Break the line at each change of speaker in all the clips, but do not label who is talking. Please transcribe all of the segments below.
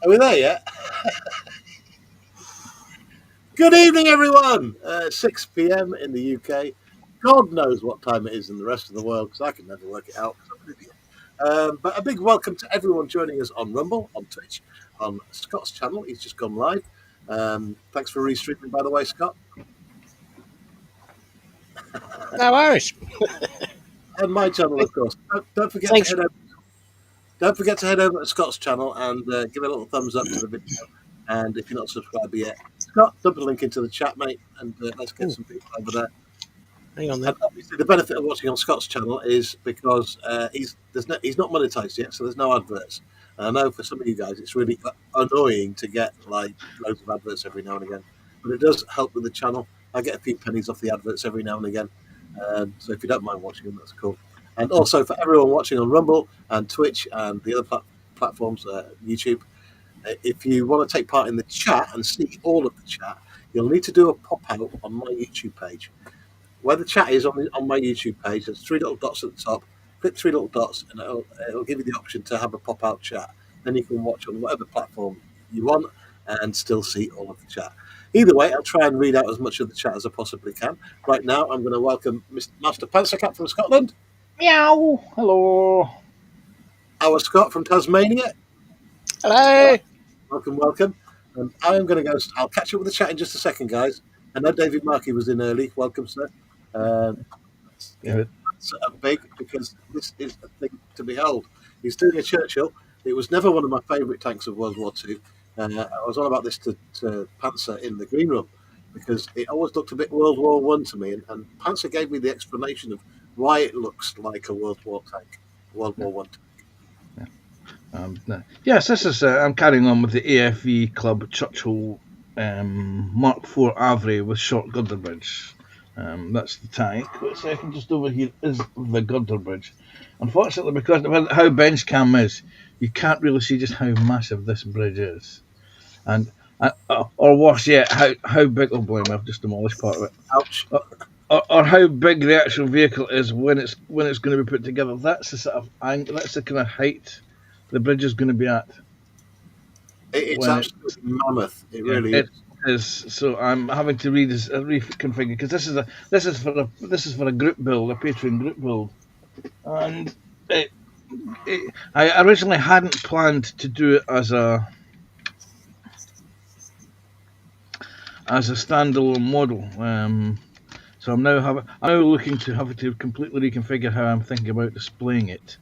Are we there yet? Good evening, everyone. 6 p.m. in the UK. God knows what time it is in the rest of the world because I can never work it out. 'Cause I'm an idiot. But a big welcome to everyone joining us on Rumble, on Twitch, on Scott's channel. He's just gone live. Thanks for restreaming, by the way, Scott.
No worries.
And my channel, of course. Don't forget
Thanks.
to head over. Don't forget to head over to Scott's channel and give a little thumbs up to the video. And if you're not subscribed yet, Scott, dump a link into the chat, mate, and let's get some people over there.
Hang on there.
And obviously, the benefit of watching on Scott's channel is because he's not monetized yet, so there's no adverts. And I know for some of you guys, it's really annoying to get like loads of adverts every now and again, but it does help with the channel. I get a few pennies off the adverts every now and again, so if you don't mind watching them, that's cool. And also for everyone watching on Rumble and Twitch and the other platforms, YouTube, if you want to take part in the chat and see all of the chat, you'll need to do a pop out on my YouTube page. Where the chat is on my YouTube page, there's three little dots at the top. Click three little dots, and it'll give you the option to have a pop out chat. Then you can watch on whatever platform you want and still see all of the chat. Either way, I'll try and read out as much of the chat as I possibly can. Right now, I'm going to welcome Mr. Master Panzercat from Scotland.
Meow. Hello.
Our Scott from Tasmania.
Hello.
Welcome. And I am going to go. I'll catch up with the chat in just a second, guys. I know David Markey was in early. Welcome, sir. That's big because this is a thing to behold. He's doing a Churchill. It was never one of my favourite tanks of World War II. I was on about this to Panzer in the green room because it always looked a bit World War One to me, and Panzer gave me the explanation of why it looks like a World War tank, World War One tank.
Yes, this is. I'm carrying on with the AFV Club Churchill Mark IV Avray with short girder bridge. That's the tank. Wait a second, just over here is the girder bridge. Unfortunately, because of how bench cam is, you can't really see just how massive this bridge is, and or worse yet, how big. Oh boy, I've just demolished part of it.
Ouch.
Or how big the actual vehicle is when it's going to be put together. That's the sort of that's the kind of height the bridge is going to be at.
It's absolutely mammoth. It really
is. So I'm having to reconfigure because this is for a group build, a Patreon group build, and I originally hadn't planned to do it as a standalone model. So I'm now looking to have to completely reconfigure how I'm thinking about displaying it.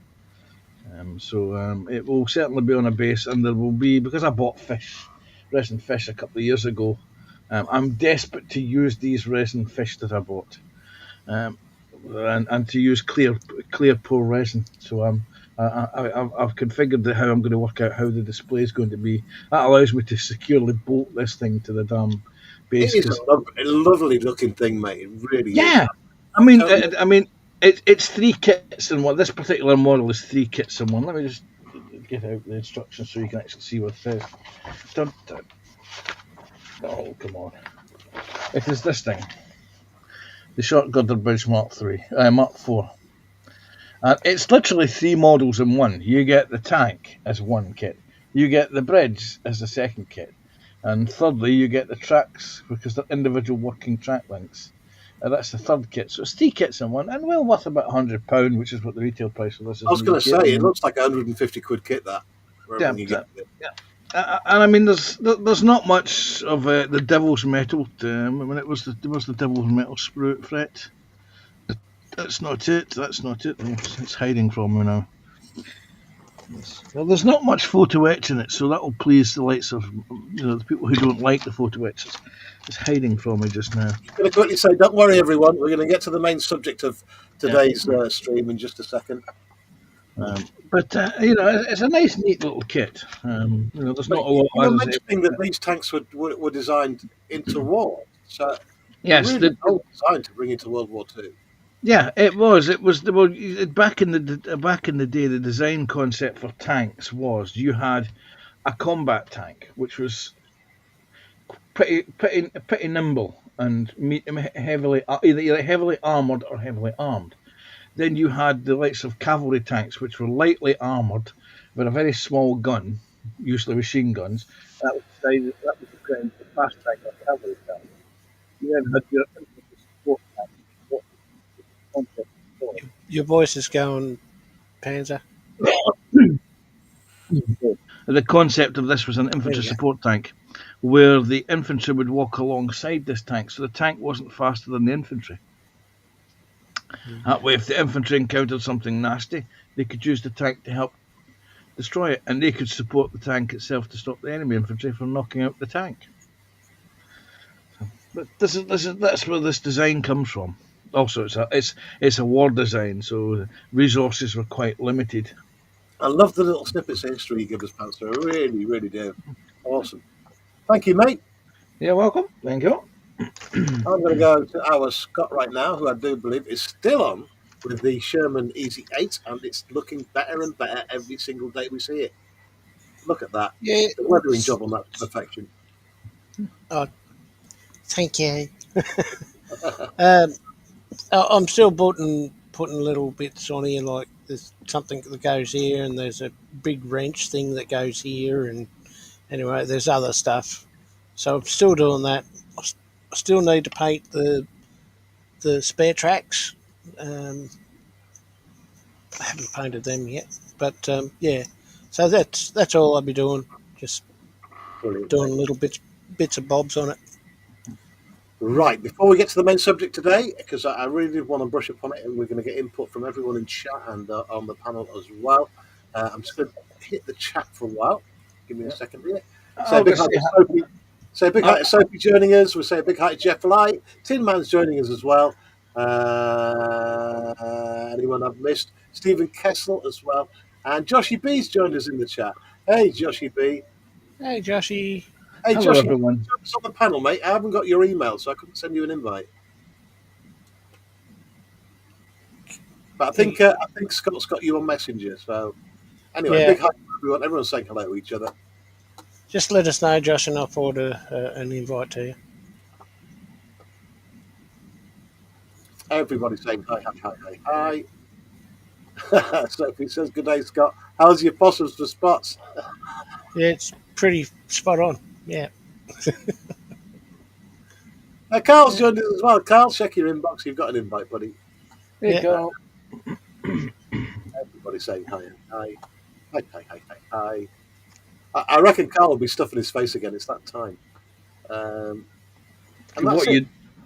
It will certainly be on a base, and there will be, because I bought resin fish a couple of years ago. I'm desperate to use these resin fish that I bought, and to use clear pore resin. So I've configured how I'm going to work out how the display is going to be. That allows me to securely bolt this thing to the damn base.
It is a lovely looking thing, mate. It really is.
Yeah, I mean. It's three kits in one. This particular model is three kits in one. Let me just get out the instructions so you can actually see what it says. Dun, dun. Oh, come on. It is this thing. The Short Girder Bridge Mark IV. It's literally three models in one. You get the tank as one kit. You get the bridge as the second kit. And thirdly, you get the tracks, because they're individual working track links. That's the third kit. So it's three kits in one, and well worth about £100, which is what the retail price of this is.
I was going to say, it looks like a £150 kit, that.
Yeah. And I mean, there's not much of the Devil's Metal. I mean, there was the Devil's Metal fret. That's not it. It's hiding from me now. Well, there's not much photo etch in it, so that will please the likes of the people who don't like the photo etch. It's hiding from me just now.
I'm going to quickly say, don't worry, everyone. We're going to get to the main subject of today's stream in just a second.
It's a nice, neat little kit. There's not a lot.
You're mentioning that these tanks were designed into war. So
yes,
really designed to bring into World War II.
Yeah, it was. Back in the day, the design concept for tanks was you had a combat tank, which was pretty nimble and heavily either heavily armored or heavily armed. Then you had the likes of cavalry tanks, which were lightly armored with a very small gun, usually machine guns. That was decided. That was the fast track of cavalry tank. You then had your infantry support tank. What was the concept of
Your voice is going, Panzer.
the concept of this was an
There
infantry
we go.
support tank, where the infantry would walk alongside this tank, so the tank wasn't faster than the infantry. That way, if the infantry encountered something nasty, they could use the tank to help destroy it, and they could support the tank itself to stop the enemy infantry from knocking out the tank. But that's where this design comes from. Also, it's a war design, so resources were quite limited.
I love the little snippets of history you give us, Panzer. I really, really do. Awesome. Thank you, mate.
You're welcome. Thank you.
I'm going to go to our Scott right now, who I do believe is still on with the Sherman Easy 8, and it's looking better and better every single day we see it. Look at that.
Yeah.
The weathering job on that perfection.
Oh, thank you. I'm still putting little bits on here, like there's something that goes here, and there's a big wrench thing that goes here, and anyway, there's other stuff. So I'm still doing that. I still need to paint the spare tracks. I haven't painted them yet, but yeah. So that's all I'll be doing. Just
Brilliant.
doing little bits of bobs on it.
Right, before we get to the main subject today, because I really did want to brush up on it, and we're going to get input from everyone in chat and on the panel as well. I'm just going to hit the chat for a while. Give me a second here. Say a big hi to Sophie. Say a big hi to Sophie joining us. We say a big hi to Jeff Light. Tin Man's joining us as well. Anyone I've missed? Stephen Kessel as well. And Joshy B's joined us in the chat. Hey, Joshy B.
Hey, Joshy.
Hey,
Hello,
Joshy,
everyone.
it's on the panel, mate. I haven't got your email, so I couldn't send you an invite. But I think Scott's got you on Messenger. So anyway,
Yeah.
big hi to everyone. Everyone's saying hello to each other.
Just let us know, Josh, and I'll forward an invite to you.
Everybody's saying hi, hi, hi, hi. Sophie says, "Good day, Scott. How's your possums for spots?"
Yeah, it's pretty spot on. Yeah.
Carl's joined us as well. Carl, check your inbox. You've got an invite, buddy.
There you
Yeah.
go.
Everybody's saying hi, hi, hi, hi, hi, hi, hi. I reckon Carl will be stuffing his face again. It's that time. And that's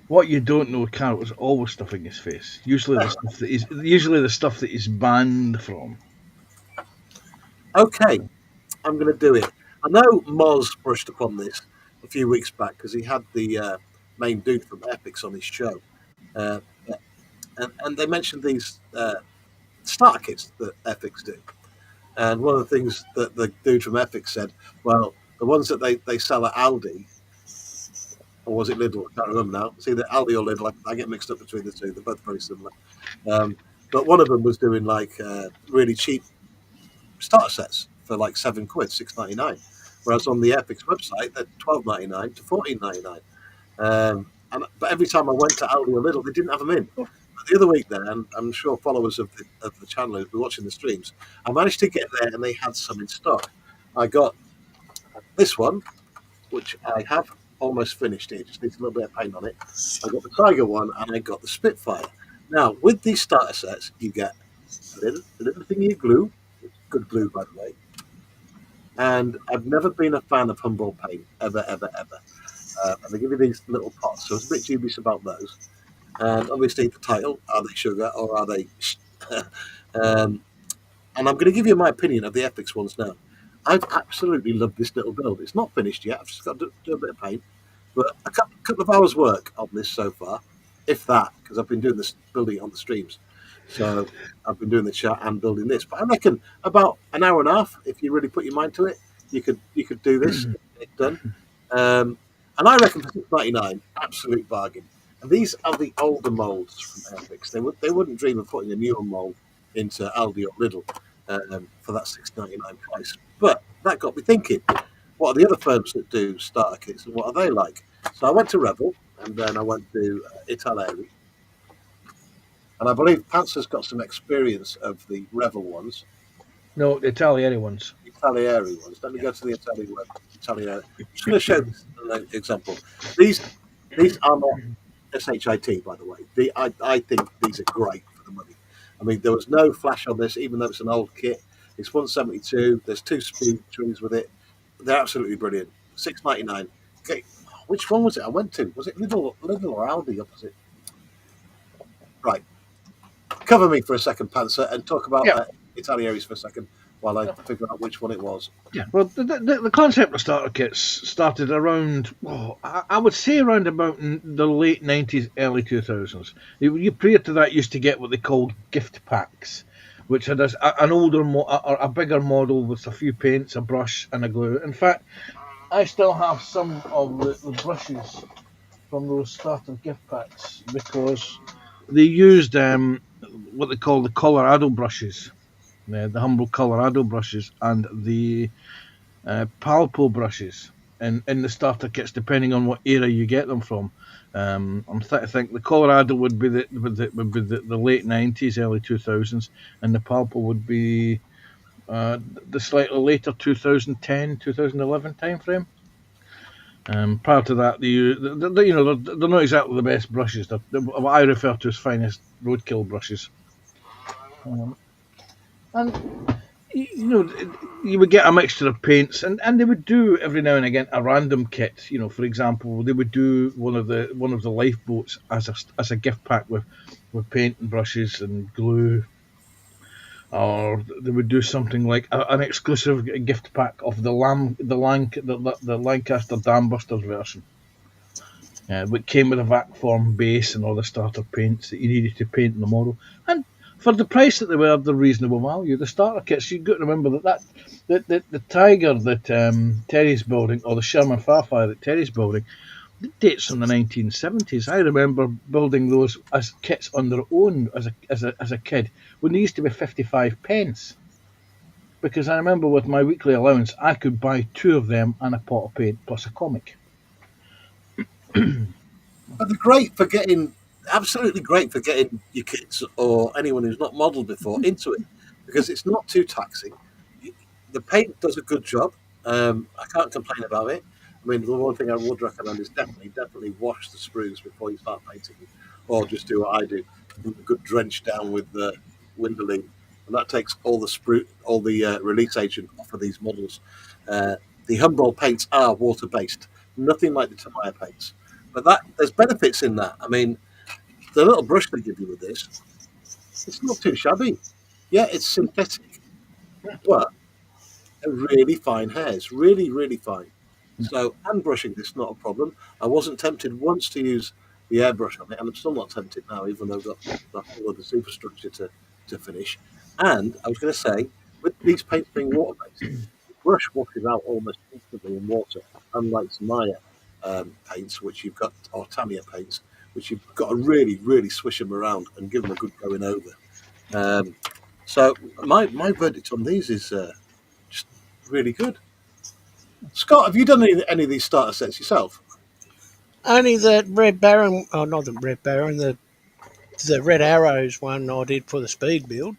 What you don't know, Carrot is always stuffing his face. Usually the stuff that he's banned from.
Okay, I'm going to do it. I know Moz brushed upon this a few weeks back because he had the main dude from Epics on his show, and they mentioned these starter kits that Epics do. And one of the things that the dude from Epics said, well, the ones that they sell at Aldi, or was it Lidl? I can't remember now. It's either Aldi or Lidl. I get mixed up between the two. They're both very similar. But one of them was doing like really cheap starter sets for like £7, £6.99. Whereas on the Epics website, they're £12.99 to £14.99. But every time I went to Aldi or Lidl, they didn't have them in. But the other week there, and I'm sure followers of the channel who've been watching the streams, I managed to get there and they had some in stock. I got this one, which I have almost finished. It just needs a little bit of paint on it. I got the Tiger one and I got the Spitfire. Now, with these starter sets, you get a little thing you glue. Good glue, by the way. And I've never been a fan of Humboldt paint, ever, ever, ever. And they give you these little pots, so it's a bit dubious about those. And obviously the title, are they sugar or are they... and I'm going to give you my opinion of the Epics ones now. I've absolutely loved this little build. It's not finished yet. I've just got to do a bit of paint. But a couple of hours work on this so far, if that, because I've been doing this building on the streams. So I've been doing the chat and building this. But I reckon about an hour and a half, if you really put your mind to it, you could do this, get it done. And I reckon for £6.99, absolute bargain. And these are the older molds from Epics. They wouldn't dream of putting a newer mold into Aldi or Lidl for that £6.99 price. But that got me thinking, what are the other firms that do starter kits and what are they like? So I went to Revel and then I went to Italeri. And I believe Panzer's got some experience of the Revel ones.
No, the Italiani ones.
Italieri ones. Let me go to the Italieri. I'm just going to show this an example. These are not SHIT, by the way. I think these are great for the money. I mean, there was no flash on this, even though it's an old kit. It's 172. There's two speed trees with it. They're absolutely brilliant. 6.99. Okay, which one was it I went to? Was it Lidl or Aldi opposite? Right. Cover me for a second, Panzer, and talk about
Yeah.
Italieris for a second while I figure out which one it was.
Yeah, well, the concept of starter kits started around, I would say around about the late 90s, early 2000s. You prior to that used to get what they called gift packs, which had an older, a bigger model with a few paints, a brush, and a glue. In fact, I still have some of the brushes from those starter gift packs because they used what they call the Colorado brushes, the Humble Colorado brushes, and the Palpo brushes in the starter kits, depending on what era you get them from. I think the Colorado would be the late 90s, early 2000s, and the Palpo would be the slightly later 2010, 2011 time frame. Prior to that, they're not exactly the best brushes. They're what I refer to as finest roadkill brushes. And you would get a mixture of paints, and they would do every now and again a random kit. For example, they would do one of the lifeboats as a gift pack with paint and brushes and glue, or they would do something like an exclusive gift pack of the Lancaster Dambusters version. Which came with a vac form base and all the starter paints that you needed to paint the model. And for the price that they were, the reasonable value. The starter kits, you've got to remember that the Tiger that Terry's building, or the Sherman Farfire that Terry's building, it dates from the 1970s. I remember building those as kits on their own as a kid when they used to be 55 pence. Because I remember with my weekly allowance, I could buy two of them and a pot of paint plus a comic.
But they're great for absolutely great for getting your kids or anyone who's not modelled before into it, because it's not too taxing. The paint does a good job. I can't complain about it. I mean, the one thing I would recommend is definitely wash the sprues before you start painting, or just do what I do, a good drench down with the Windoline, and that takes all the release agent off of these models. The Humboldt paints are water based, nothing like the Tamiya paints. But there's benefits in that. I mean, the little brush they give you with this, it's not too shabby. Yeah, it's synthetic, but really fine hairs, really, really fine. So hand brushing this not a problem. I wasn't tempted once to use the airbrush on it, and I'm still not tempted now, even though I've got the whole of the superstructure to finish. And I was going to say, with these paints being water based, the brush washes out almost instantly in water, unlike Samaya paints, which you've got, or Tamiya paints, which you've got to really, really swish them around and give them a good going over. So my verdict on these is just really good. Scott, have you done any of these starter sets yourself?
Only the Red Baron, oh, not the Red Baron, the Red Arrows one I did for the speed build.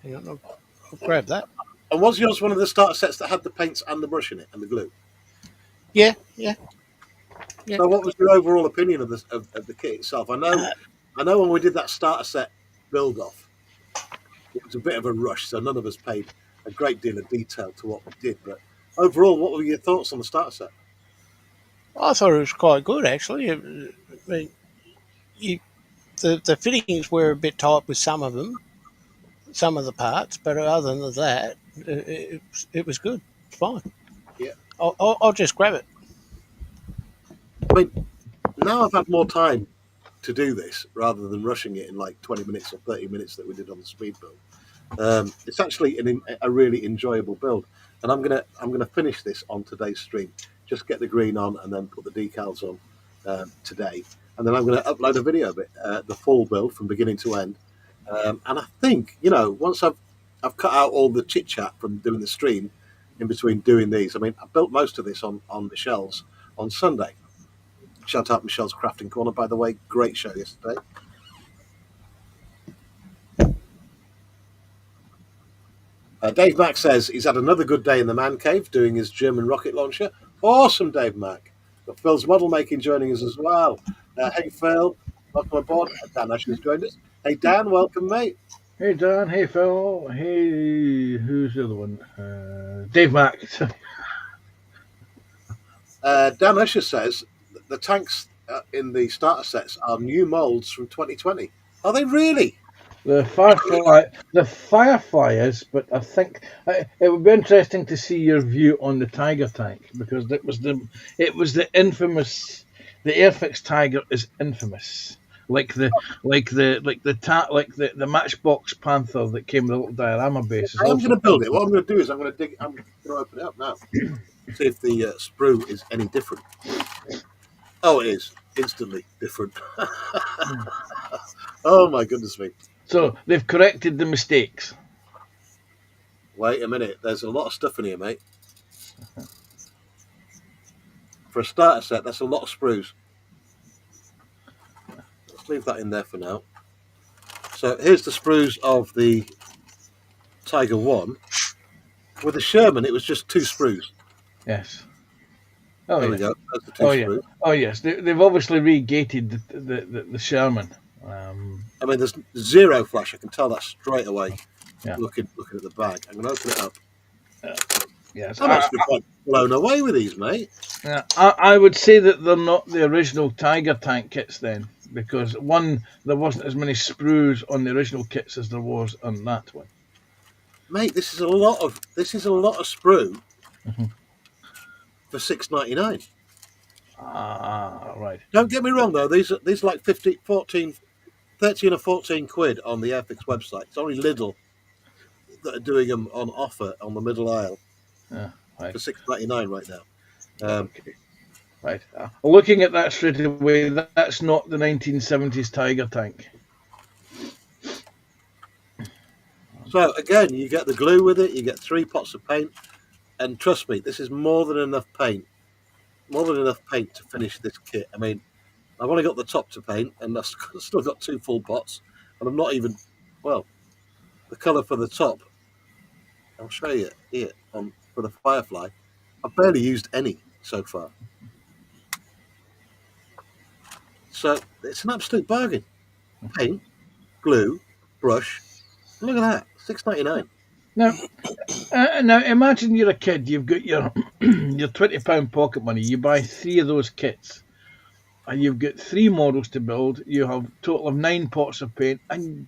Hang on, I'll grab that.
And was yours one of the starter sets that had the paints and the brush in it and the glue?
Yeah.
So, what was your overall opinion of the kit itself? I know when we did that starter set build off, it was a bit of a rush, so none of us paid a great deal of detail to what we did. But overall, what were your thoughts on the starter set?
I thought it was quite good, actually. I mean, the fittings were a bit tight with some of them, some of the parts, but other than that, it was good. It's fine.
Yeah,
I'll just grab it.
I mean, now I've had more time to do this rather than rushing it in like 20 minutes or 30 minutes that we did on the speed build. It's actually a really enjoyable build, and I'm gonna finish this on today's stream. Just get the green on and then put the decals on today, and then I'm going to upload a video of it, the full build from beginning to end. And I think once I've cut out all the chit chat from doing the stream in between doing these. I mean, I built most of this on Michelle's on Sunday. Shout out Michelle's Crafting Corner, by the way. Great show yesterday. Dave Mack says he's had another good day in the man cave doing his German rocket launcher. Awesome, Dave Mack. Got Phil's model making joining us as well. Hey, Phil. Welcome aboard. Dan Ashley's joined us. Hey, Dan. Welcome, mate.
Hey Dan, hey Phil, hey, who's the other one? Dave Mack.
Dan Usher says the tanks in the starter sets are new molds from 2020. Are they really?
The Firefly is, but I think it would be interesting to see your view on the Tiger tank, because it was the infamous, the Airfix Tiger is infamous, like the Matchbox Panther that came with a little diorama base.
I'm going to build it. What I'm going to do is I'm going to open it up now, see if the sprue is any different. Oh, it is instantly different. Oh my goodness me!
So they've corrected the mistakes.
Wait a minute. There's a lot of stuff in here, mate. For a starter set, that's a lot of sprues. Let's leave that in there for now. So here's the sprues of the Tiger 1. With the Sherman, it was just 2 sprues.
Yes.
There we go. That's the 2 sprues.
Oh yes. They've obviously re-gated the Sherman.
I mean, there's 0 flash. I can tell that straight away.
Yeah.
Looking at the bag. I'm going to open it up.
Yes.
I'm actually quite blown away with these, mate.
I would say that they're not the original Tiger tank kits then, because one, there wasn't as many sprues on the original kits as there was on that one.
Mate, this is a lot of sprue for $6.99.
Right.
Don't get me wrong though. These are like 13 or 14 quid on the Airfix website. It's only Lidl that are doing them on offer on the middle aisle
Right.
for $6.99 right now.
Okay. Right. Looking at that straight away, that's not the 1970s Tiger tank.
So again, you get the glue with it. You get 3 pots of paint, and trust me, this is more than enough paint. More than enough paint to finish this kit. I mean, I've only got the top to paint, and I've still got 2 full pots, and I'm not even, well, the colour for the top, I'll show you here for the Firefly. I've barely used any so far. So it's an absolute bargain. Paint, glue, brush. Look at that, $6.99.
Now imagine you're a kid. You've got your your £20 pocket money. You buy 3 of those kits, and you've got 3 models to build. You have a total of 9 pots of paint and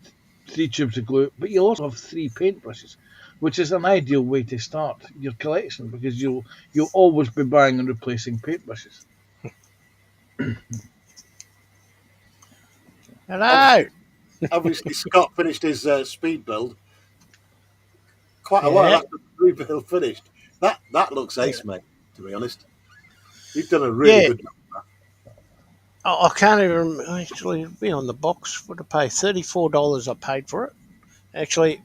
3 tubes of glue. But you also have 3 paintbrushes, which is an ideal way to start your collection, because you'll always be buying and replacing paintbrushes.
Hello.
Obviously, Scott finished his speed build quite a while after the blue build finished. That looks ace, mate, to be honest. You've done a really good job.
I can't even actually be on the box. What to pay? $34 I paid for it. Actually,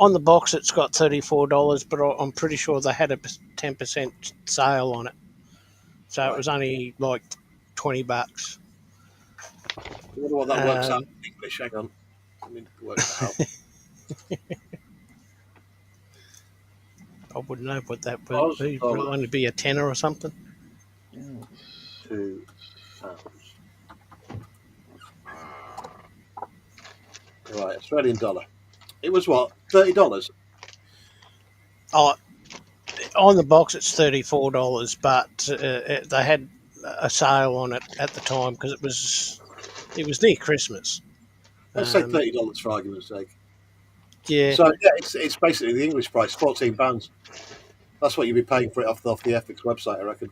on the box it's got $34, but I'm pretty sure they had a 10% sale on it. So it was only like $20.
I wonder what that works out in English. Hang on. I need to work that out.
I wouldn't know what that would be. It'll only be a tenner or something.
£2. Right, Australian dollar. It was what? $30?
Oh, on the box it's $34, but they had a sale on it at the time because it was near Christmas.
Let's say $30 for argument's sake.
Yeah.
So yeah, it's basically the English price, £14. That's what you'd be paying for it off the FX website, I reckon.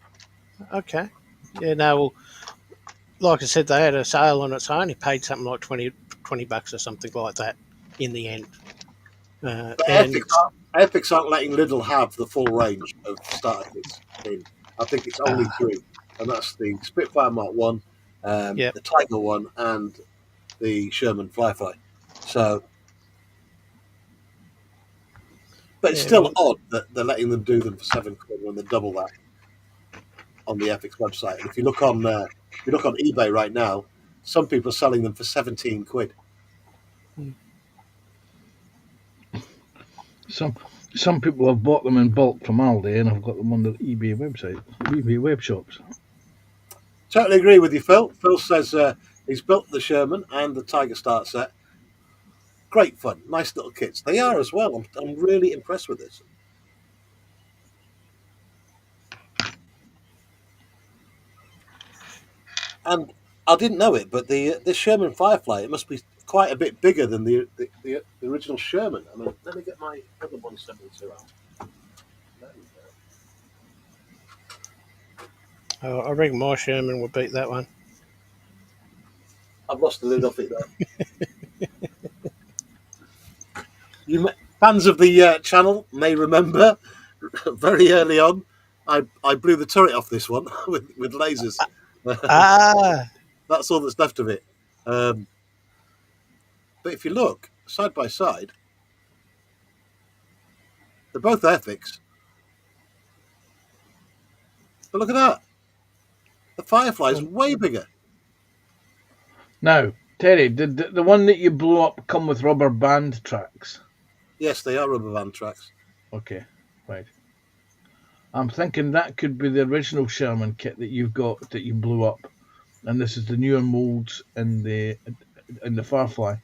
Okay. Yeah. No. Well, like I said, they had a sale on it, so I only paid something like $20 or something like that in the end.
But FX aren't letting Lidl have the full range of starter kits in. I think it's only 3, and that's the Spitfire Mark 1, the Tiger 1, and the Sherman Firefly. So, but it's still odd that they're letting them do them for £7 when they double that on the FX website. And if you look on eBay right now, some people are selling them for £17.
Some people have bought them in bulk from Aldi, and I've got them on the eBay website, eBay web shops.
Totally agree with you, Phil. Phil says he's built the Sherman and the Tiger Start set. Great fun, nice little kits. They are as well. I'm really impressed with this. And I didn't know it, but the Sherman Firefly, it must be quite a bit bigger than the original Sherman. I mean, let me get my other 172 out. There we go.
I reckon my Sherman would beat that one.
I've lost the lid off it though. Fans of the channel may remember very early on, I blew the turret off this one with lasers.
Ah,
That's all that's left of it. But if you look side by side, they're both Airfix. But look at that. The Firefly is way bigger.
Now, Terry, did the one that you blew up come with rubber band tracks?
Yes, they are rubber band tracks.
Okay, right. I'm thinking that could be the original Sherman kit that you've got that you blew up, and this is the newer molds in the Firefly.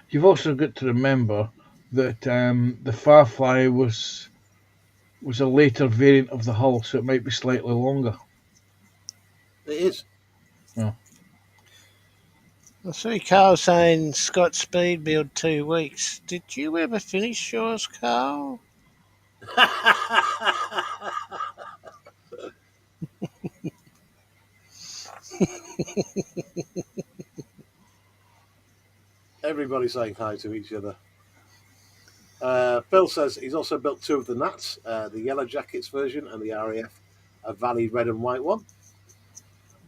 You've also got to remember that the Firefly was a later variant of the hull, so it might be slightly longer.
It is.
Yeah.
I see Carl saying Scott Speed build 2 weeks. Did you ever finish yours, Carl?
Everybody's saying hi to each other. Phil says he's also built 2 of the Nats, the Yellow Jackets version and the RAF Valley red and white one.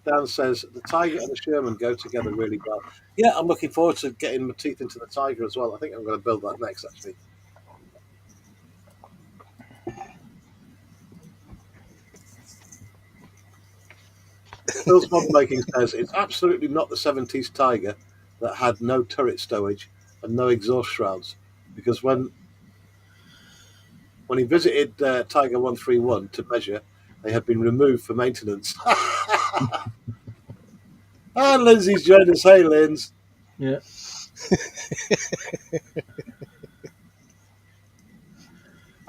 Dan says the Tiger and the Sherman go together really well. Yeah, I'm looking forward to getting my teeth into the Tiger as well. I think I'm going to build that next, actually. Phil's Mod Making says it's absolutely not the 70s Tiger that had no turret stowage and no exhaust shrouds, because when he visited Tiger 131 to measure, they had been removed for maintenance. And Lindsay's joined us. Hey, Linz.
Yeah.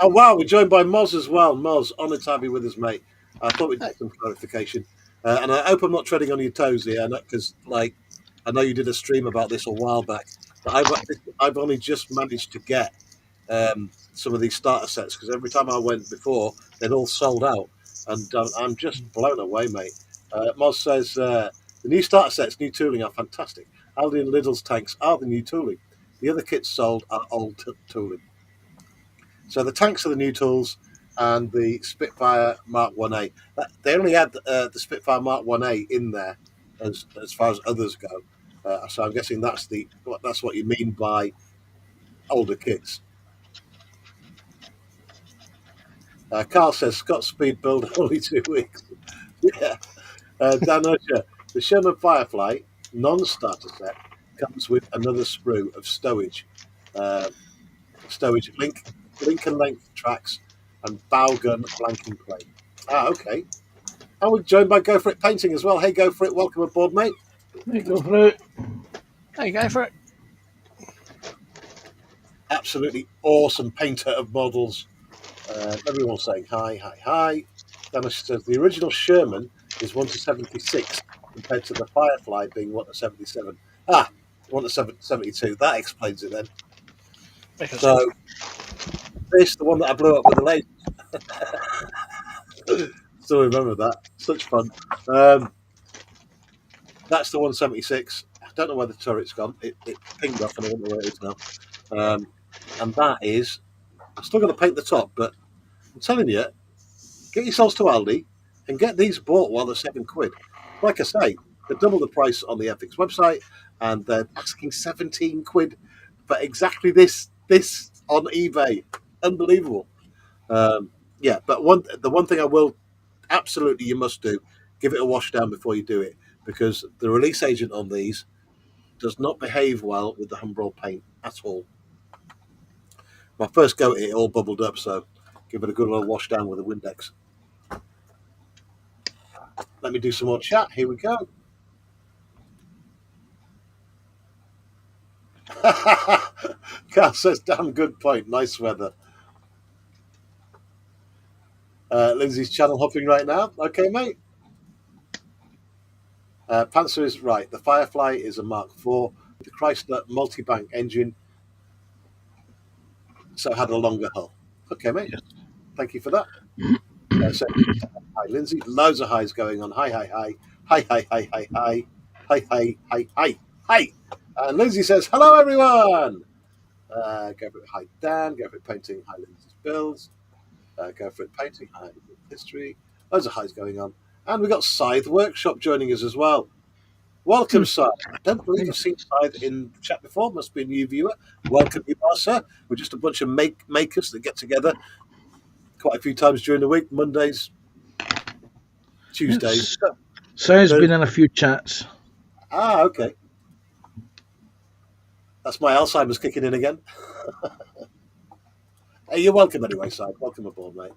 Oh, wow, we're joined by Moz as well. Moz, honoured to have you with us, mate. I thought we'd get some clarification. And I hope I'm not treading on your toes here, because, like, I know you did a stream about this a while back, but I've only just managed to get some of these starter sets, because every time I went before, they'd all sold out. And I'm just blown away, mate. Moz says, the new starter sets, new tooling are fantastic. Aldi and Lidl's tanks are the new tooling. The other kits sold are old tooling. So the tanks are the new tools, and the Spitfire Mark 1A. They only had the Spitfire Mark 1A in there as far as others go. So I'm guessing that's what you mean by older kits. Carl says Scott Speed build only 2 weeks. Yeah. Dan Usher, the Sherman Firefly non-starter set comes with another sprue of stowage. Stowage link and length tracks and bow gun flanking plate. Okay. And we're joined by Go For It Painting as well. Hey, Go For It, welcome aboard, mate.
Hey, go for it.
Hey, go for it.
Absolutely awesome painter of models. Everyone's saying hi. Dennis says the original Sherman is 1:76 compared to the Firefly being 1:77. 1:72. That explains it then. So this, the one that I blew up with the lasers. Still remember that. Such fun. That's the 176. I don't know where the turret's gone. It pinged off and I don't know where it is now. And that is, I'm still going to paint the top, but I'm telling you, get yourselves to Aldi and get these bought while they're £7. Like I say, they're double the price on the FX website, and they're asking £17 for exactly this on eBay. Unbelievable. Yeah, but the one thing I will absolutely you must do, give it a wash down before you do it, because the release agent on these does not behave well with the Humbrol paint at all. My first go at it all bubbled up, so give it a good old wash down with a Windex. Let me do some more chat. Here we go. Carl says, damn good point. Nice weather. Lindsay's channel hopping right now. Okay, mate. Panzer is right. The Firefly is a Mark IV with a Chrysler multi-bank engine, so had a longer hull. Okay, mate.
Yes.
Thank you for that. So, hi, Lindsay. Loads of highs going on. Hi, hi, hi. Hi, hi, hi, hi, hi. Hi, hi, hi, hi, hi. And Lindsay says, hello, everyone. Go for it. Hi, Dan. Go for it. Painting. Hi, Lindsay's builds. Go for it. Painting. Hi, history. Loads of highs going on. And we've got Scythe Workshop joining us as well. Welcome, Scythe. I don't believe I've seen Scythe in the chat before. Must be a new viewer. Welcome, you are, sir. We're just a bunch of makers that get together quite a few times during the week. Mondays, Tuesdays.
Scythe's been in a few chats.
Ah, okay. That's my Alzheimer's kicking in again. Hey, you're welcome anyway, Scythe. Welcome aboard, mate.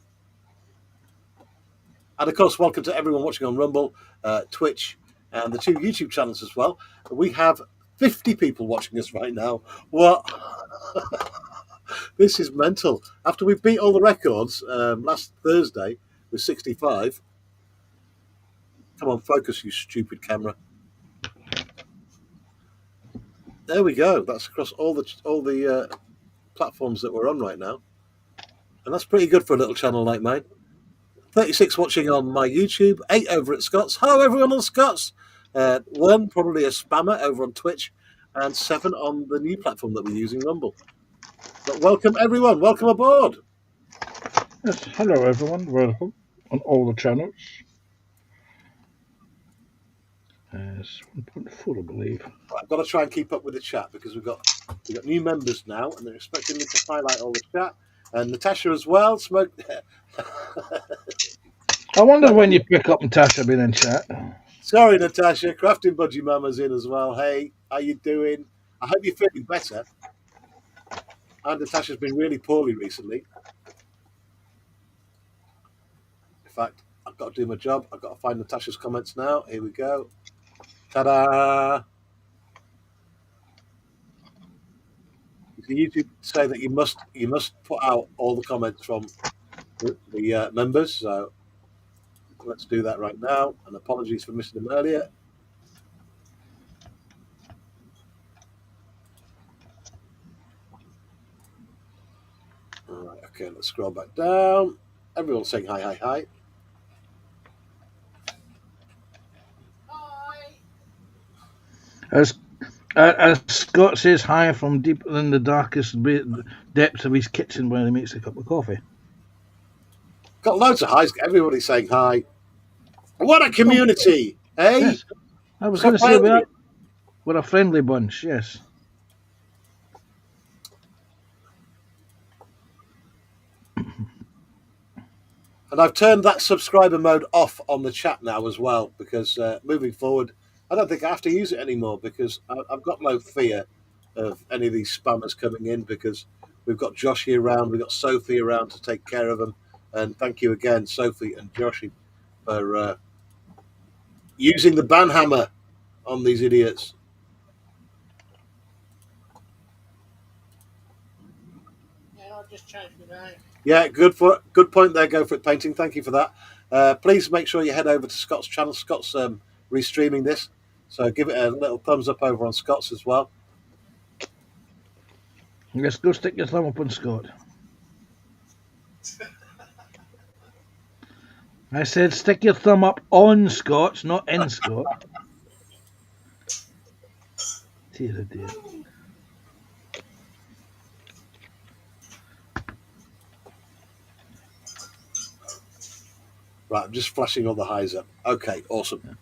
And of course, welcome to everyone watching on Rumble, Twitch, and the 2 YouTube channels as well. We have 50 people watching us right now. What? This is mental. After we beat all the records last Thursday with 65. Come on, focus, you stupid camera. There we go. That's across all the platforms that we're on right now. And that's pretty good for a little channel like mine. 36 watching on my YouTube, 8 over at Scott's. Hello, everyone on Scott's. 1, probably a spammer over on Twitch, and 7 on the new platform that we're using, Rumble. But welcome, everyone. Welcome aboard.
Yes, hello, everyone. Welcome on all the channels. 1.4, I believe.
Right, I've got to try and keep up with the chat because we've got new members now, and they're expecting me to highlight all the chat. And Natasha as well. Smoke.
I wonder when you pick up Natasha being in chat.
Sorry, Natasha. Crafting Budgie Mama's in as well. Hey, how you doing? I hope you're feeling better. And Natasha's been really poorly recently. In fact, I've got to do my job. I've got to find Natasha's comments now. Here we go. Ta-da! YouTube say that you must put out all the comments from the members. So let's do that right now. And apologies for missing them earlier. All right, okay, let's scroll back down. Everyone's saying hi, hi, hi.
As Scott says hi from deep in the darkest depths of his kitchen when he makes a cup of coffee.
Got loads of highs. Everybody's saying hi. What a community, eh?
Yes. I was going to say we're a friendly bunch, yes.
And I've turned that subscriber mode off on the chat now as well because moving forward, I don't think I have to use it anymore because I've got no fear of any of these spammers coming in because we've got Joshie around, we've got Sophie around to take care of them. And thank you again, Sophie and Joshie, for using the ban hammer on these idiots.
Yeah, I'll just change my name.
Yeah, good point there. Go for it, painting. Thank you for that. Please make sure you head over to Scott's channel. Scott's restreaming this, so give it a little thumbs up over on Scott's as well.
Yes, go stick your thumb up on Scott. I said stick your thumb up on Scott's, not in Scott. Dear, dear.
Right, I'm just flashing all the highs up. Okay, awesome.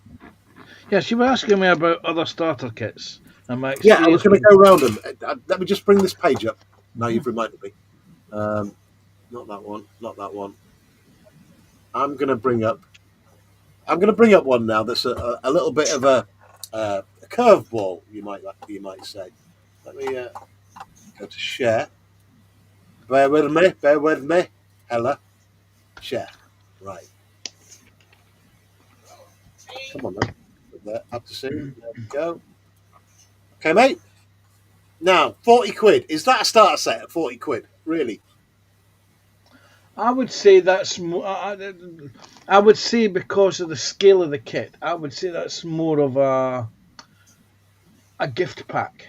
Yes, you were asking me about other starter kits. And my
yeah, I was going to go around them. Let me just bring this page up. Now you've reminded me. Not that one. Not that one. I'm going to bring up one now that's a little bit of a curveball, you might say. Let me go to share. Bear with me. Hella. Share. Right. Come on, then. Up to see. There we go. Okay, mate. Now, 40 quid. Is that a starter set at 40 quid? Really?
I would say that's more. I would say because of the scale of the kit, I would say that's more of a gift pack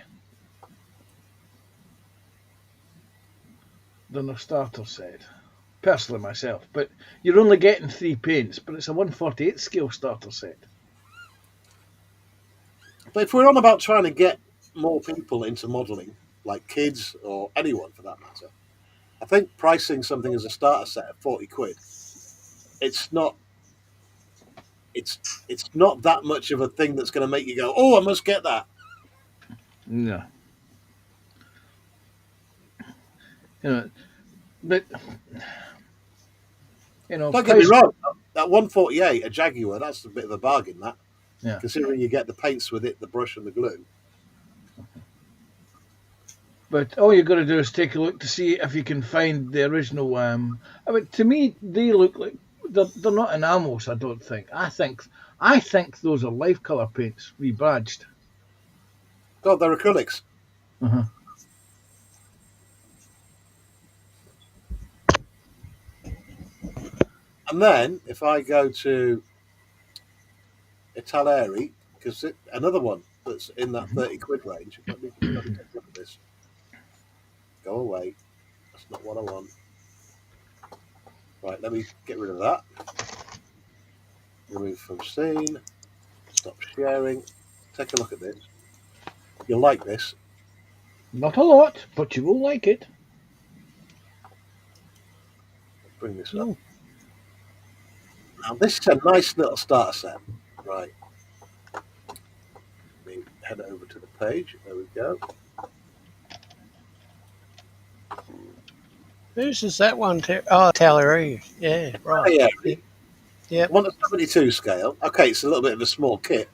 than a starter set. Personally, myself, but you're only getting 3 paints, but it's a 1/48 scale starter set.
But if we're on about trying to get more people into modelling, like kids or anyone for that matter, I think pricing something as a starter set at 40 quid, it's not that much of a thing that's going to make you go, oh, I must get that.
No. But
don't get me wrong, that 148, a Jaguar, that's a bit of a bargain, that.
Yeah.
Considering you get the paints with it, the brush and the glue.
But all you've got to do is take a look to see if you can find the original. I mean, to me, they look like they're not enamels. I don't think. I think those are life color paints rebadged.
God, they're acrylics.
Uh-huh.
And then if I go to Italeri, because another one that's in that 30 quid range. Let me take a look at this. Go away. That's not what I want. Right, let me get rid of that. Remove from scene. Stop sharing. Take a look at this. You'll like this.
Not a lot, but you will like it.
Bring this up. Now, this is a nice little starter set. Right. Let me head over to the page. There we go.
Whose is that one? Tallery. Yeah, right.
Oh, yeah.
Yep.
1 to 72 scale. Okay, it's a little bit of a small kit.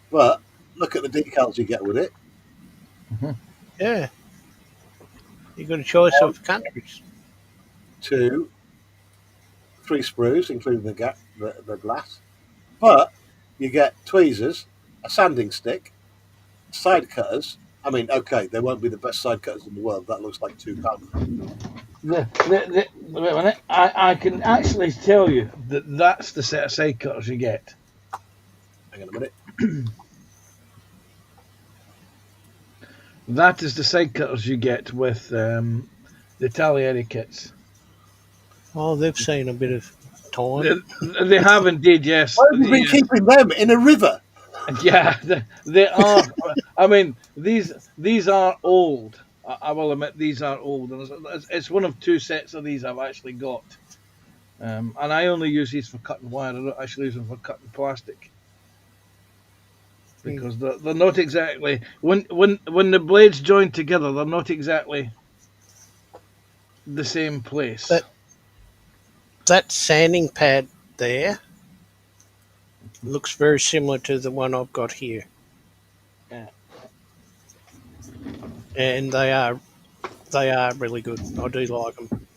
But look at the decals you get with it.
Mm-hmm.
Yeah. You got a choice of countries.
2, 3 sprues, including the glass. But you get tweezers, a sanding stick, side cutters. I mean, okay, they won't be the best side cutters in the world. That looks like £2.
Wait a minute. I can actually tell you that's the set of side cutters you get.
Hang on a minute.
That is the side cutters you get with the Taglieri kits.
Oh, they've seen a bit of time.
They have indeed, yes.
Why have you been keeping them in a river?
Yeah, they are. I mean, these are old. I will admit these are old, and it's one of 2 sets of these I've actually got. And I only use these for cutting wire. I don't actually use them for cutting plastic because they're not exactly when the blades join together. They're not exactly the same place.
That sanding pad there looks very similar to the one I've got here.
Yeah.
And they are really good. I do like them.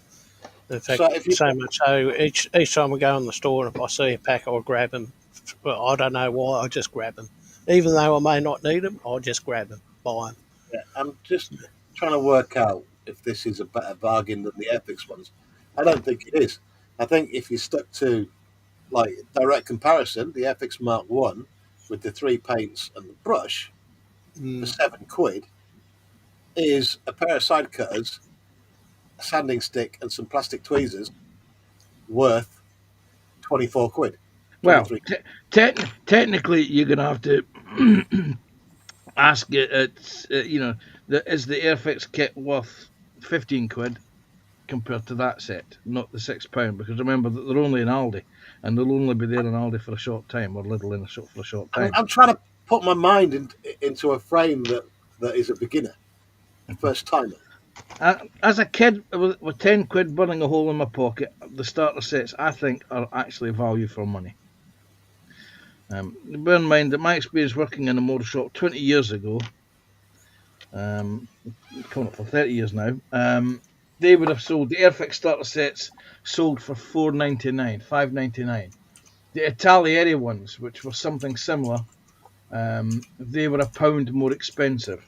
In fact, so much so each time we go in the store, and if I see a pack, I'll grab them. Well, I don't know why, I just grab them. Even though I may not need them, I'll just grab them, buy them.
Yeah, I'm just trying to work out if this is a better bargain than the Epix ones. I don't think it is. I think if you stuck to like direct comparison, the Epix Mark 1 with the 3 paints and the brush for £7 is a pair of side cutters, a sanding stick, and some plastic tweezers worth £24.
Well, technically, you're going to have to ask it. Is the Airfix kit worth £15 compared to that set, not the £6? Because remember that they're only in Aldi, and they'll only be there in Aldi for a short time, or Lidl in for a short time.
I'm trying to put my mind into a frame that is a beginner, a first timer.
As a kid with £10 burning a hole in my pocket, the starter sets I think are actually value for money. Bear in mind that my experience working in a motor shop 20 years ago, coming up for 30 years now, they would have sold the Airfix starter sets sold for $4.99, $5.99. The Italieri ones, which were something similar, they were £1 more expensive.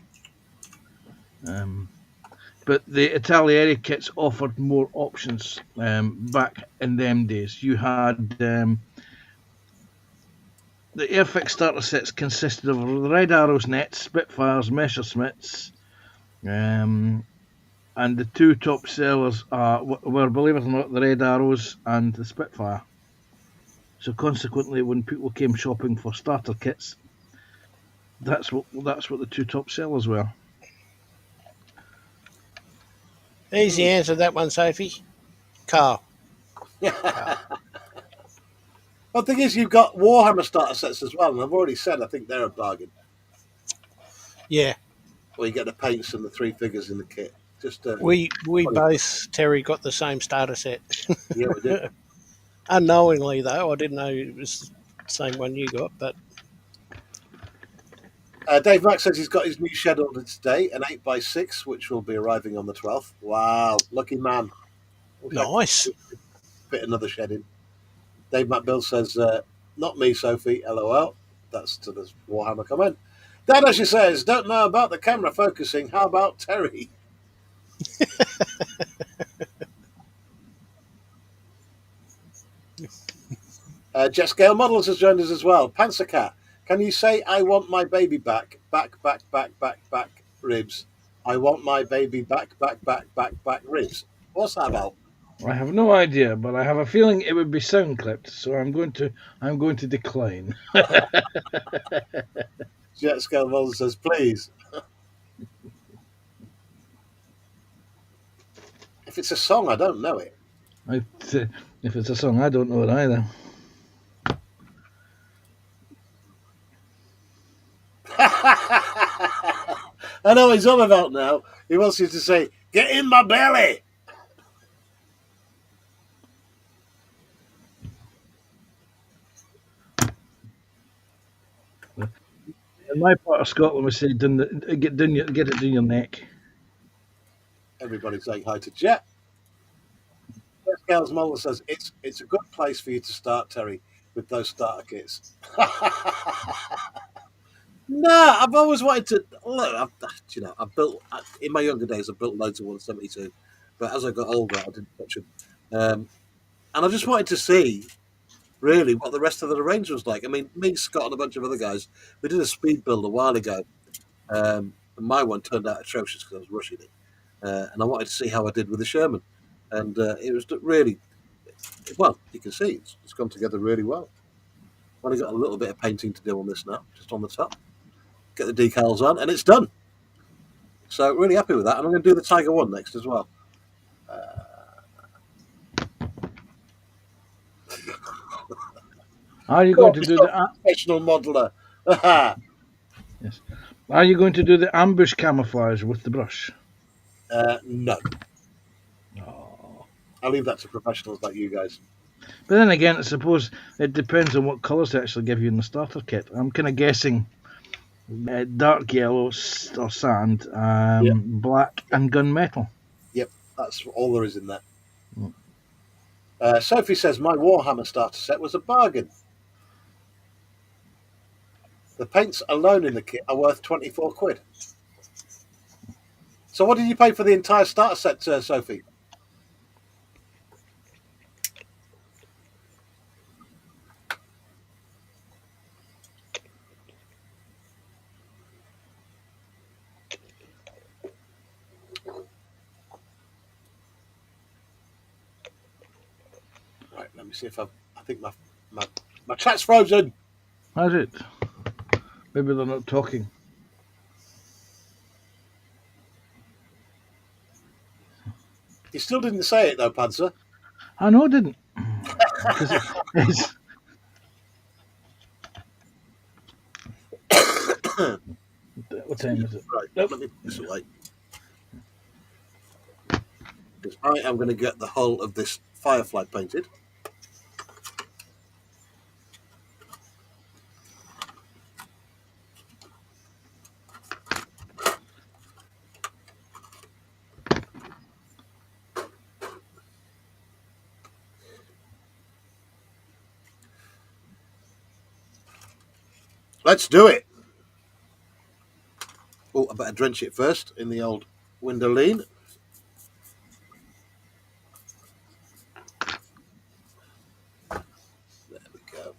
But the Italieri kits offered more options back in them days. You had the Airfix starter sets consisted of Red Arrows nets, Spitfires, Messerschmitts, and the two top sellers were, believe it or not, the Red Arrows and the Spitfire. So consequently, when people came shopping for starter kits, that's what the two top sellers were.
Easy answer that one, Sophie. Car.
Well, the thing is, you've got Warhammer starter sets as well, and I've already said I think they're a bargain.
Yeah.
Where you get the paints and the 3 figures in the kit. Just
We both, Terry, got the same starter set.
Yeah, we did.
Unknowingly, though, I didn't know it was the same one you got, but
Dave Mack says he's got his new shed ordered today, an 8x6, which will be arriving on the 12th. Wow, lucky man.
nice.
Fit another shed in. Dave Mack Bill says, not me, Sophie, LOL. That's to the Warhammer comment. Dad, as she says, don't know about the camera focusing. How about Terry? Jet Scale Models has joined us as well. Panzer Cat, can you say, I want my baby back, ribs? I want my baby back, ribs. What's that about?
I have no idea, but I have a feeling it would be sound clipped, so I'm going to decline.
Jet Scale Models says, please. If it's a song, I don't know it.
If it's a song, I don't know it either.
I know what he's on about now. He wants you to say, get in my belly.
In my part of Scotland, we say, get it down your neck.
Everybody's saying hi to Jet. Jet Scales Model says, it's a good place for you to start, Terry, with those starter kits. No, I've always wanted to look. I've built in my younger days. I built loads of 172, but as I got older, I didn't touch them. And I just wanted to see really what the rest of the range was like. I mean, me, Scott, and a bunch of other guys, we did a speed build a while ago, and my one turned out atrocious because I was rushing it, and I wanted to see how I did with the Sherman, and it was really well. You can see it's gone together really well. Only got a little bit of painting to do on this now, just on the top. Get the decals on, and it's done. So really happy with that, and I'm going to do the Tiger One next as well.
Are you going to do the
professional modeler?
Yes. Are you going to do the ambush camouflage with the brush?
No.
Oh.
I'll leave that to professionals like you guys.
But then again, I suppose it depends on what colours they actually give you in the starter kit. I'm kind of guessing dark yellow or sand, black and gunmetal.
Yep, that's all there is in that. Sophie says, my Warhammer starter set was a bargain. The paints alone in the kit are worth 24 quid. So what did you pay for the entire starter set, Sophie? Right, let me see if I think my chat's frozen.
Has it? Maybe they're not talking.
You still didn't say it though, Panzer.
I know I didn't. What time is it?
Right, let me put this away. Because I am going to get the whole of this Firefly painted. Let's do it. Oh, I better drench it first in the old window lean. There we go.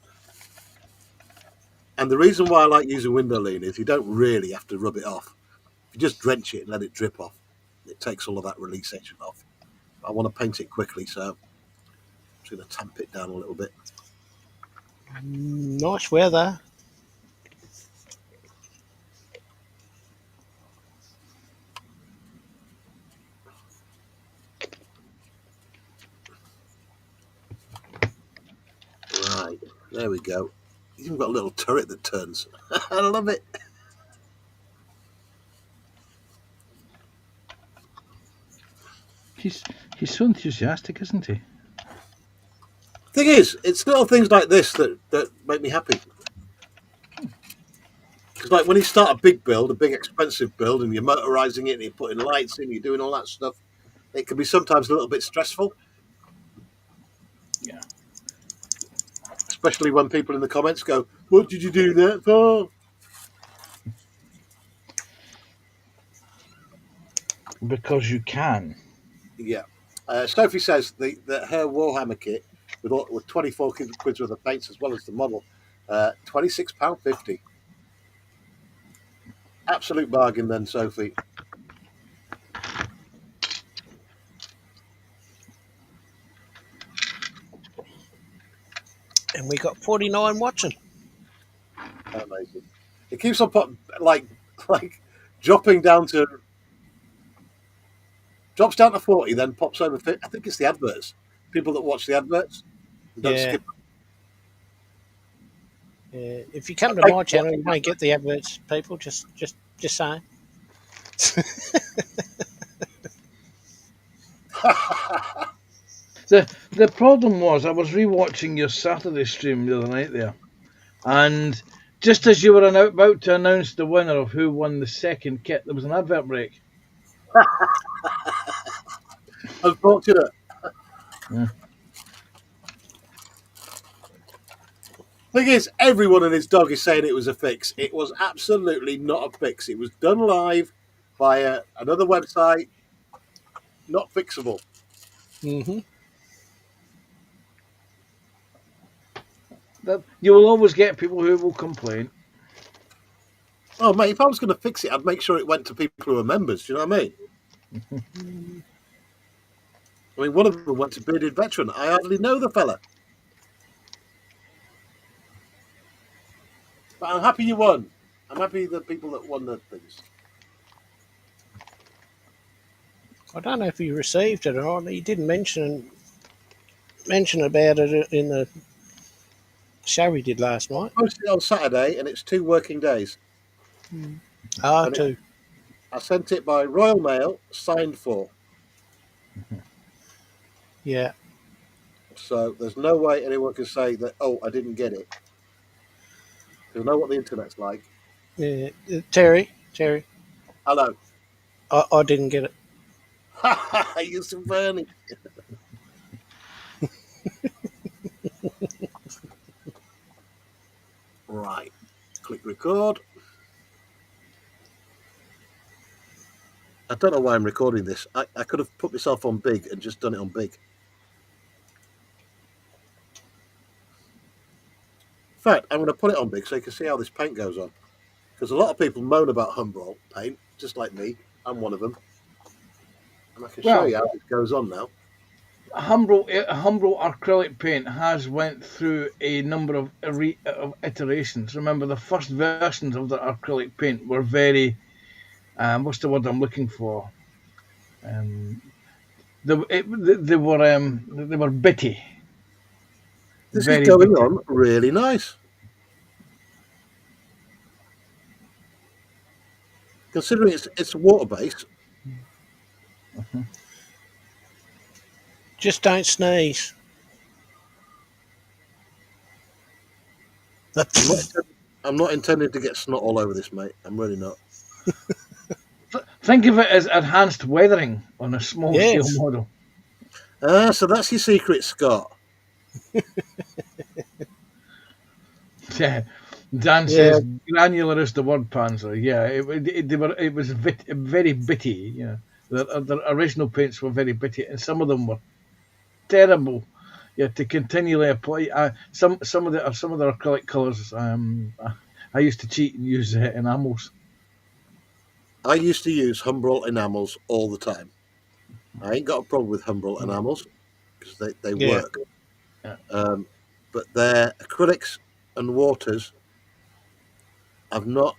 And the reason why I like using window lean is you don't really have to rub it off. If you just drench it and let it drip off, it takes all of that release action off. I want to paint it quickly, so I'm just going to tamp it down a little bit.
Nice weather.
Right, there we go. You've even got a little turret that turns. I love it.
He's so enthusiastic, isn't he?
Thing is, it's little things like this that make me happy. Because like when you start a big build, a big expensive build, and you're motorizing it and you're putting lights in, you're doing all that stuff, it can be sometimes a little bit stressful.
Yeah.
Especially when people in the comments go, "What did you do that for?"
Because you can.
Yeah. Sophie says that her Warhammer kit with 24 quid worth of paints as well as the model, £26.50. Absolute bargain then, Sophie.
And we got 49 watching.
Amazing. It keeps on like dropping down to drops down to 40, then pops over 50. I think it's the adverts. People that watch the adverts don't
Yeah.
skip.
If you come to my channel, you won't get the adverts, people. Just saying.
The problem was I was rewatching your Saturday stream the other night there, and just as you were about to announce the winner of who won the second kit, there was an advert break.
Unfortunate.
Yeah.
Thing is, everyone and his dog is saying it was a fix. It was absolutely not a fix. It was done live via another website. Not fixable.
Mm-hmm.
You will always get people who will complain.
Oh, mate, if I was going to fix it, I'd make sure it went to people who are members. Do you know what I mean? I mean, one of them went to Bearded Veteran. I hardly know the fella. But I'm happy you won. I'm happy the people that won the things.
I don't know if he received it or not. He didn't mention about it in the show we did last night.
I posted it on Saturday, and it's 2 working days. And
Too.
I sent it by Royal Mail, signed for.
Yeah.
So there's no way anyone can say that, oh, I didn't get it. Because I know what the internet's like.
Yeah. Terry.
Hello.
I didn't get it.
You're so funny. Right. Click record. I don't know why I'm recording this. I could have put myself on big and just done it on big. In fact, I'm going to put it on big so you can see how this paint goes on. Because a lot of people moan about Humbrol paint, just like me. I'm one of them. And I can show you how it goes on now.
Humbrol acrylic paint has went through a number of iterations. Remember, the first versions of the acrylic paint were very, what's the word I'm looking for? They were bitty.
This
Very
is going
bitty.
on really nice. Considering it's water-based.
Just don't sneeze.
I'm not intending to get snot all over this, mate. I'm really not.
Think of it as enhanced weathering on a small scale model.
So that's your secret, Scott.
Yeah. Dan
Yeah,
says granular is the word, Panzer. Yeah, it was very bitty. Yeah, the original paints were very bitty, and some of them were terrible. Yeah, to continually apply some of the acrylic colours. I used to cheat and use enamels.
I used to use Humbrol enamels all the time. I ain't got a problem with Humbrol enamels because they
yeah.
work.
Yeah.
But their acrylics and waters, I've not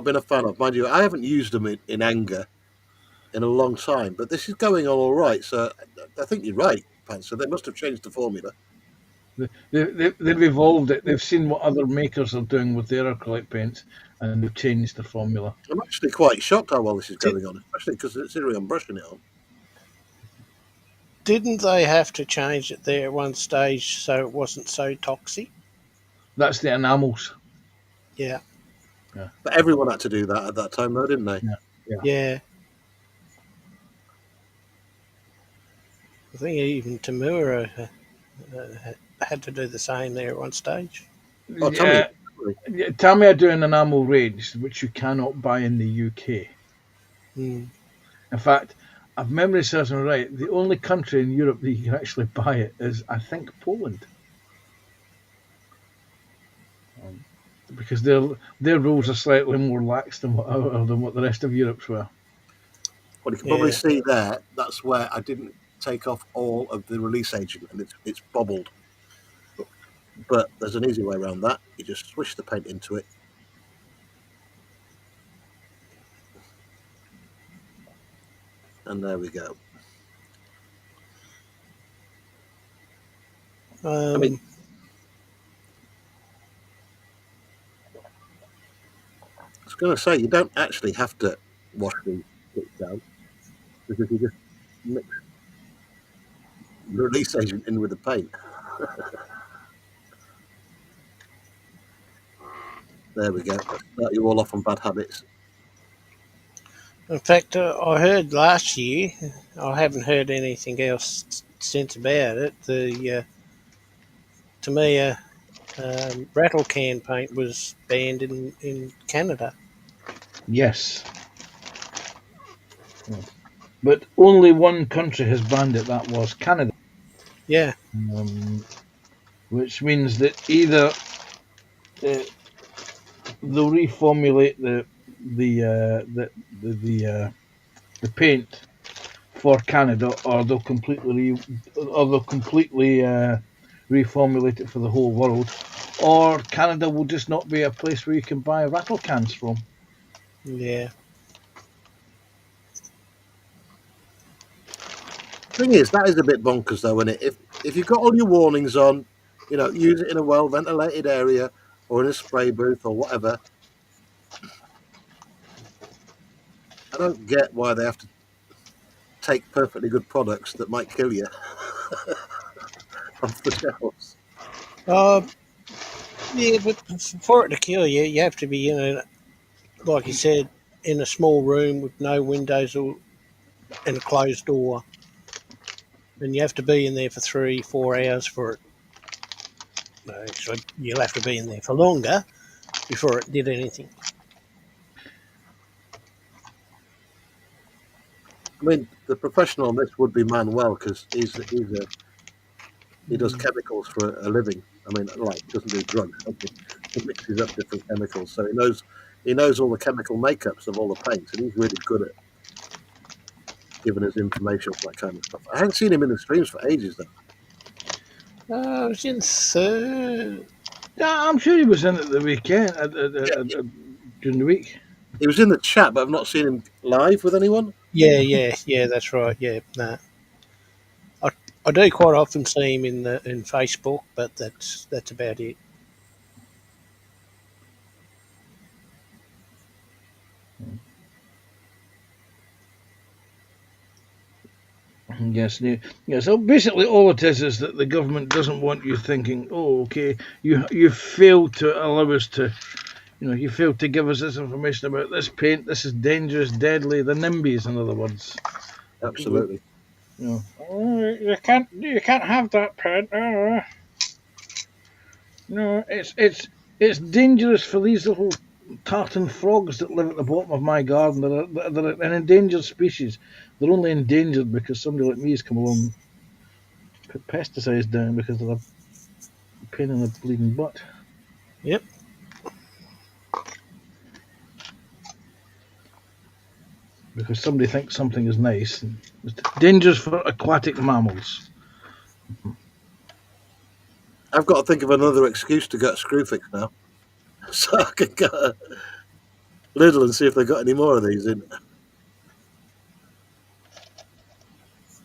been a fan of. Mind you, I haven't used them in anger in a long time, but this is going on all right. So I think you're right, Panzer. They must have changed the formula.
They've evolved it. They've seen what other makers are doing with their acrylic paints, and they've changed the formula.
I'm actually quite shocked how well this is
See,
going on, especially because considering I'm brushing it on.
Didn't they have to change it there at one stage so it wasn't so toxic?
that's the enamels.
Yeah,
Yeah,
But everyone had to do that at that time, though, didn't they?
yeah, yeah.
yeah. I think even Tamura had to do the same there at one stage.
Oh, tell me.
Tell me I do an enamel range which you cannot buy in the UK.
Mm.
In fact, if memory serves me right, the only country in Europe that you can actually buy it is, I think, Poland. Because their rules are slightly more lax than what the rest of Europe's were.
Well, you can probably
Yeah,
see there. That's where I didn't take off all of the release agent, and it's bobbled. But there's an easy way around that. You just swish the paint into it. And there we go. I mean, I was going to say, you don't actually have to wash the bits down because you just mix the release agent in with the paint. There we go. Start you all off on bad habits.
in fact, I heard last year. I haven't heard anything else since about it. The to me, rattle can paint was banned in Canada.
Yes. But only one country has banned it, that was Canada.
Yeah,
Which means that either they'll reformulate the paint for Canada, or they'll completely reformulate it for the whole world, or Canada will just not be a place where you can buy rattle cans from.
yeah.
Thing is, that is a bit bonkers, though, isn't it? If you've got all your warnings on, use it in a well ventilated area or in a spray booth or whatever. I don't get why they have to take perfectly good products that might kill you off the shelves.
Uh, yeah, but for it to kill you, you have to be like you said, in a small room with no windows or and a closed door, and you have to be in there for 3-4 hours for it. No, actually, you'll have to be in there for longer before it did anything.
I mean, the professional on this would be Manuel because he does chemicals for a living. I mean, like he doesn't do drugs. He mixes up different chemicals, so he knows all the chemical makeups of all the paints, and he's really good at giving us information on that kind of stuff. I haven't seen him in the streams for ages, though.
I was in third.
Yeah, I'm sure he was in at the weekend, during the week.
He was in the chat, but I've not seen him live with anyone.
Yeah, that's right. Yeah, no. I do quite often see him in Facebook, but that's about it.
Yes, yeah. So basically, all it is that the government doesn't want you thinking, "Oh, okay, you failed to allow us to, you failed to give us this information about this paint. This is dangerous, deadly. The NIMBYs, in other words."
Absolutely.
Oh, you can't have that paint. No, it's dangerous for these little tartan frogs that live at the bottom of my garden. They're an endangered species. They're only endangered because somebody like me has come along and put pesticides down because they're a pain in the bleeding butt.
Yep.
Because somebody thinks something is nice. It's dangerous for aquatic mammals.
I've got to think of another excuse to get a screw fix now. So I can get a Lidl and see if they've got any more of these in.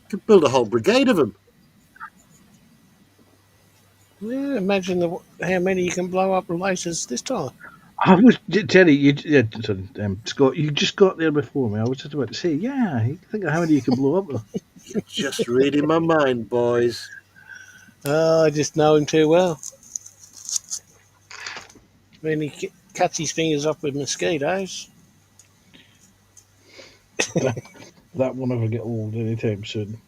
Could build a whole brigade of them.
Yeah, imagine how many you can blow up with lasers this time.
I was Terry, Scott. You just got there before me. I was just about to say, yeah. You think of how many you can blow up with.
You're just reading my mind, boys.
I just know him too well. When he cuts his fingers off with mosquitoes.
That will never get old anytime soon.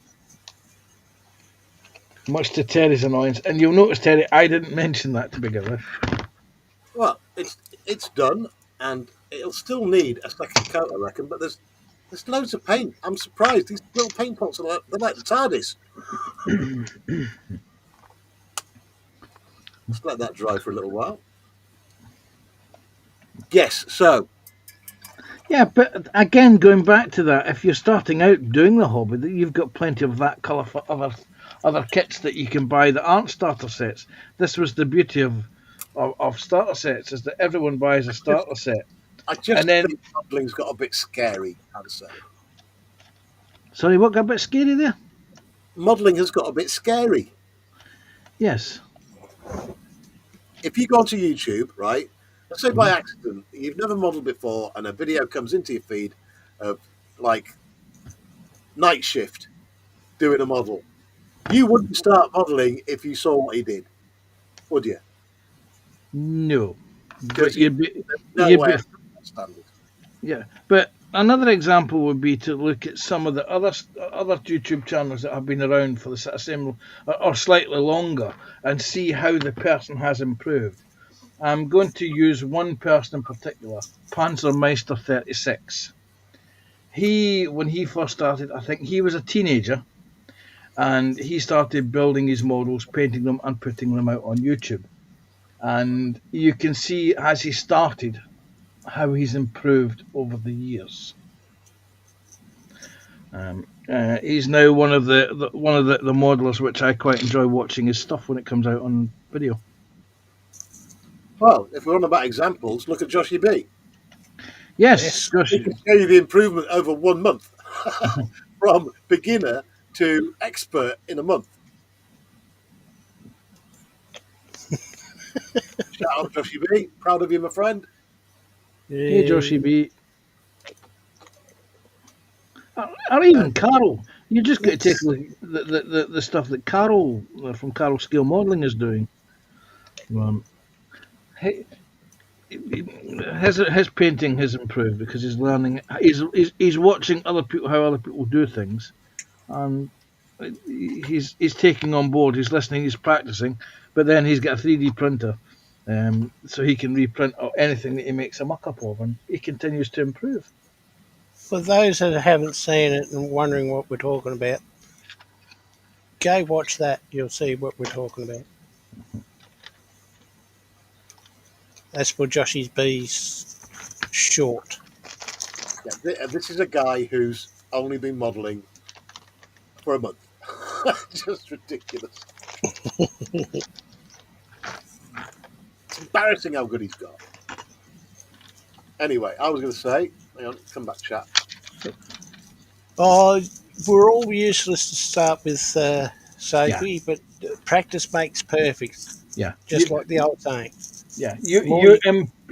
Much to Terry's annoyance. And you'll notice, Terry, I didn't mention that to begin with.
Well, it's done, and it'll still need a second coat, I reckon. But there's loads of paint. I'm surprised. These little paint pots they're like the TARDIS. Let's let that dry for a little while. Yes, so.
Yeah, but again, going back to that, if you're starting out doing the hobby, you've got plenty of that colour for other kits that you can buy that aren't starter sets. This was the beauty of starter sets, is that everyone buys a starter set.
I just think modeling's got a bit scary, I'd say.
Sorry, what got a bit scary there?
Modelling has got a bit scary.
Yes.
If you go onto YouTube, right, let's say by accident, you've never modelled before, and a video comes into your feed of, like, Night Shift doing a model. You wouldn't start modelling if you saw what he did, would you?
No.
Because standard.
Yeah, but another example would be to look at some of the other YouTube channels that have been around for the same or slightly longer and see how the person has improved. I'm going to use one person in particular, Panzermeister 36. When he first started, I think he was a teenager, and he started building his models, painting them, and putting them out on YouTube. And you can see as he started how he's improved over the years. He's now one of the modelers which I quite enjoy watching his stuff when it comes out on video.
Well, if we're on about examples, look at Joshy B.
Yes,
he can show you the improvement over 1 month from beginner to expert in a month. Shout out Joshy B. Proud of you, my friend.
Hey, Joshy B. Or even Carol. You just got to take a look at the stuff that Carol from Carol Scale Modelling is doing. His painting has improved because he's learning. He's watching how other people do things, and he's taking on board. He's listening. He's practicing, but then he's got a 3D printer, so he can reprint anything that he makes a muck-up of, and he continues to improve.
For those that haven't seen it and wondering what we're talking about, go watch that. You'll see what we're talking about. That's for Joshy B's short.
Yeah, this is a guy who's only been modelling for a month. Just ridiculous. It's embarrassing how good he's got. Anyway, I was going to say, hang on, come back, chat.
We're all useless to start with, Sophie, but practice makes perfect.
Yeah,
just like the old saying.
Yeah, you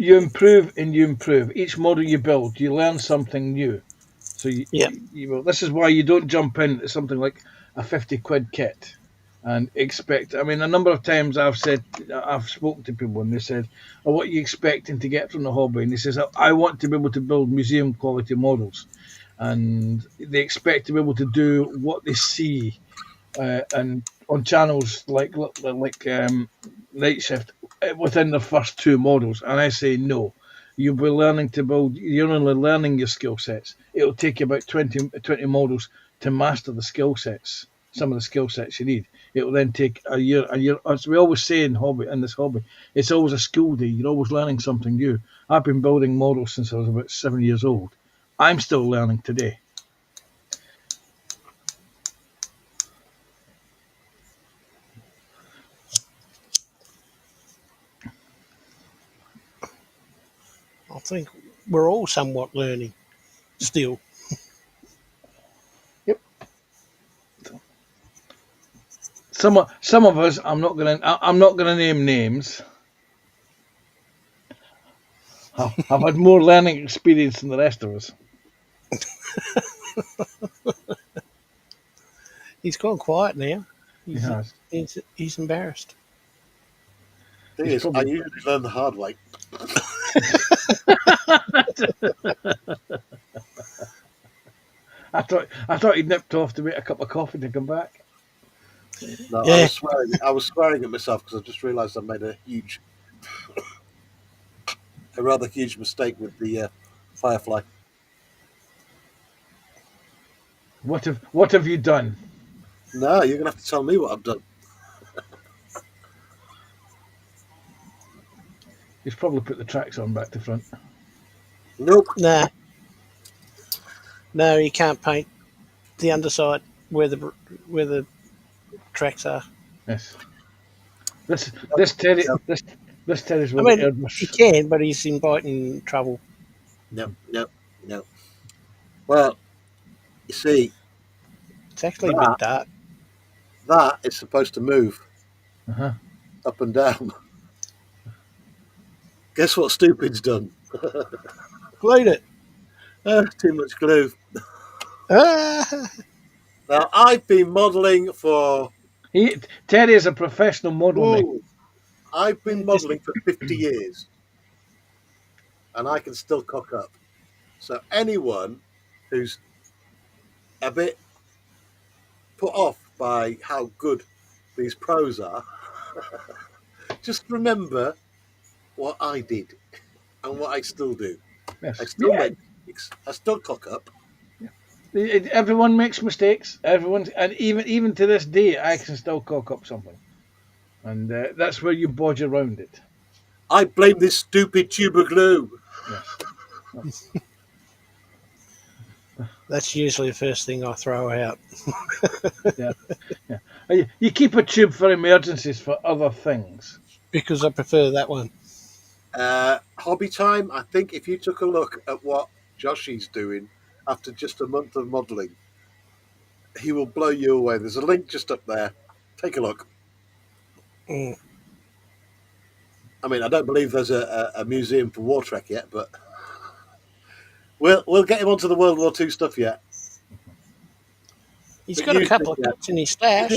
improve and you improve. Each model you build, you learn something new. So this is why you don't jump into something like a 50 quid kit and expect. I mean, a number of times I've spoken to people and they said, "Oh, what are you expecting to get from the hobby?" And he says, "I want to be able to build museum quality models," and they expect to be able to do what they see and on channels like Night Shift within the first two models, and I say no. You'll be learning to build. You're only learning your skill sets. It'll take you about 20 models to master the skill sets. Some of the skill sets you need. It will then take a year. A year, as we always say in this hobby, it's always a school day. You're always learning something new. I've been building models since I was about 7 years old. I'm still learning today.
I think we're all somewhat learning still.
Yep. Some of us, I'm not gonna name names. Have had more learning experience than the rest of us.
He's gone quiet now.
He has.
He's embarrassed.
Thing
He's
is, I
probably.
usually learn the hard way.
I thought he'd nipped off to make a cup of coffee to come back.
No,
Yeah.
I was swearing at myself because I just realised I made a rather huge mistake with the Firefly.
What have you done?
No, you're gonna have to tell me what I've done.
He's probably put the tracks on back to front.
Nope.
Nah. No, you can't paint the underside where the tracks are.
Yes. This Terry
Nope.
this Terry's
I
with the
mean, he
airbrush.
can, but he's inviting trouble.
Nope. Nope. Nope. Well, you see,
It's actually a
that
bit dark.
that is supposed to move
Uh-huh.
up and down. Guess what Stupid's done?
Glued it.
Too much glue.
Ah!
Now, I've been modelling for...
Terry is a professional model maker.
Ooh, I've been modelling for 50 years. And I can still cock up. So anyone who's a bit put off by how good these pros are, just remember what I did and what I still do.
Yes.
I still make mistakes. I still cock up.
Everyone makes mistakes. Everyone, and even to this day, I can still cock up something, and that's where you bodge around it.
I blame this stupid tube of glue.
Yes.
That's usually the first thing I throw out.
Yeah. You keep a tube for emergencies for other things.
Because I prefer that one.
Hobby time. I think if you took a look at what Joshy's doing after just a month of modelling, he will blow you away. There's a link just up there. Take a look.
Mm.
I mean, I don't believe there's a museum for War Trek yet, but we'll get him onto the World War II stuff yet.
He's
But
got a
usually,
couple of
yeah,
kits in his stash.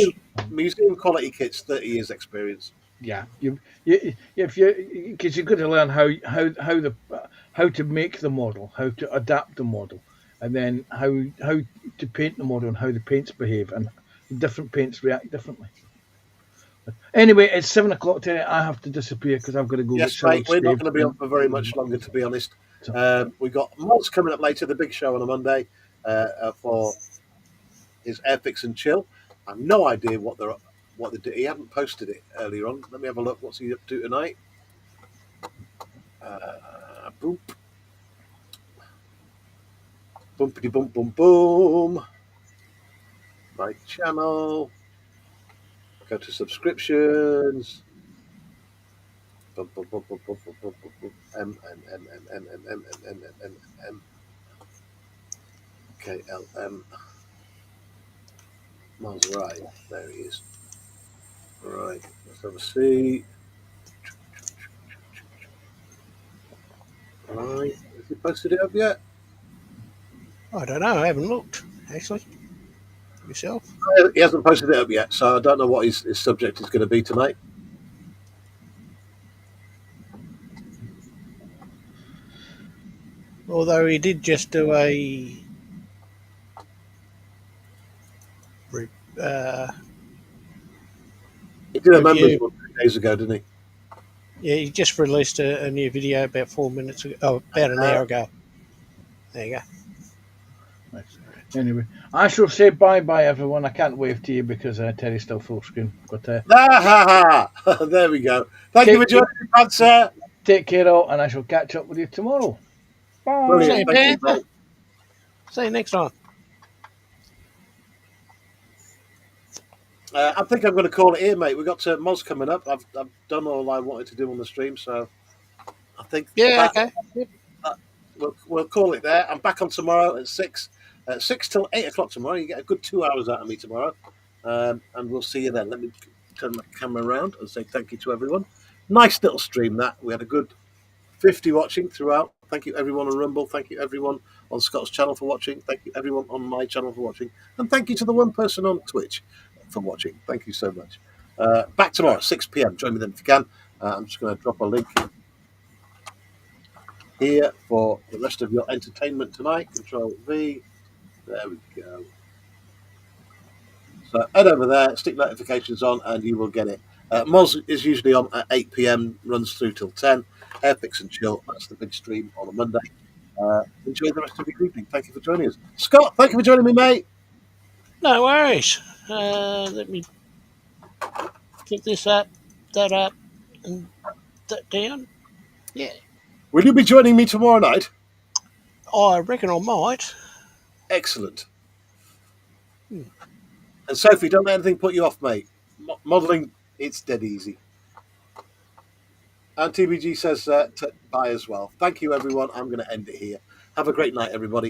museum quality kits, 30 years experience.
Yeah, because you've got to learn how to make the model, how to adapt the model, and then how to paint the model and how the paints behave, and different paints react differently. Anyway, it's 7 o'clock today. I have to disappear because I've got to go.
Yes, mate, we're not going to be on for very much longer, to be honest. We've got Moz coming up later, the big show on a Monday for his Airfix and Chill. I have no idea what they do. He hadn't posted it earlier on. Let me have a look. What's he up to tonight? Boop. Bumpity bump boom boom. My channel. Go to subscriptions. Bum, bum, bum, bum, bum, bum, bum, bum, bum. M. KLM. Miles right. There he is. Right. Let's have a see. Right. Has he posted it up yet?
I don't know. I haven't looked, actually. Yourself?
He hasn't posted it up yet, so I don't know what his subject is going to be tonight.
Although he did just do a
He did a members
review.
one 2 days ago, didn't he?
Yeah, he just released a new video about 4 minutes ago. Oh, about an hour ago. There you go.
Nice. Anyway, I shall say bye everyone. I can't wave to you because Terry's still full screen. But
There we go. Thank you for joining me, Pat, sir.
take care all, and I shall catch up with you tomorrow. Bye.
Brilliant.
See you,
Thank you,
Panther.
mate.
See you next time.
I think I'm going to call it here, mate. We've got Moz coming up. I've done all I wanted to do on the stream, so I think
Yeah, okay. Yep.
we'll call it there. I'm back on tomorrow at 6 till 8 o'clock tomorrow. You get a good 2 hours out of me tomorrow, and we'll see you then. Let me turn my camera around and say thank you to everyone. Nice little stream that. We had a good 50 watching throughout. Thank you everyone on Rumble. Thank you everyone on Scott's channel for watching. Thank you everyone on my channel for watching. And thank you to the one person on Twitch for watching. Thank you so much. Back tomorrow, 6 p.m. Join me then if you can. I'm just going to drop a link here for the rest of your entertainment tonight. Control V. There we go. So head over there, stick notifications on, and you will get it. Moz is usually on at 8 p.m., runs through till 10. Airfix and Chill, that's the big stream on a Monday. Enjoy the rest of your evening. Thank you for joining us. Scott, thank you for joining me, mate.
No worries. Let me get this up, that up, and that down. Yeah.
Will you be joining me tomorrow night?
I reckon I might.
Excellent. And Sophie, don't let anything put you off, mate. Modelling, it's dead easy. And TBG says bye as well. Thank you, everyone. I'm going to end it here. Have a great night, everybody.